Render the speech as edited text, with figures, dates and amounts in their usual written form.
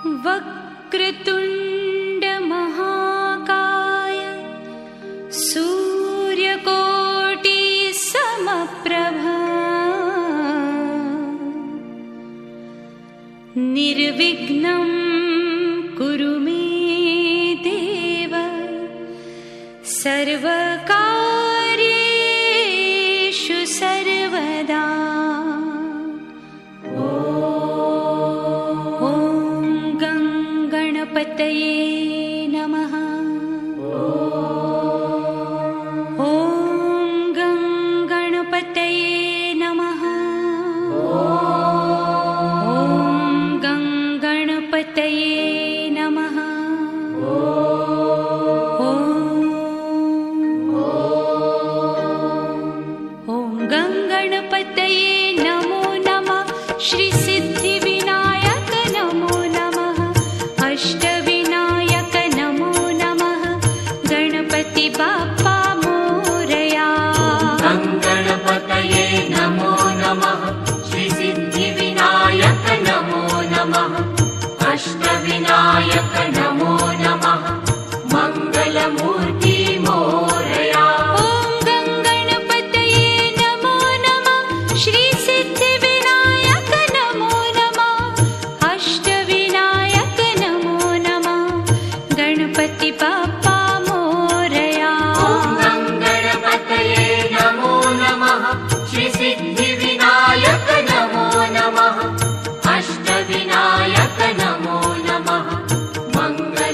वक्रतुण्ड महाकाय सूर्यकोटि समप्रभा निर्विघ्नं कुरु मे देव सर्वकार्येषु सर्वदा। गणपतये नमः। ॐ गणपतये नमः। ॐ गणपतये नमः। ॐ गणपतये नमो नमः। श्री सिद्धिविनायक नमो नमः। अष्टविनायक नमो नमः। गणपति बाप्पा मोरया। गणपतये नमो नमः। श्री सिद्धिविनायक नमो नमः। अष्टविनायक नमो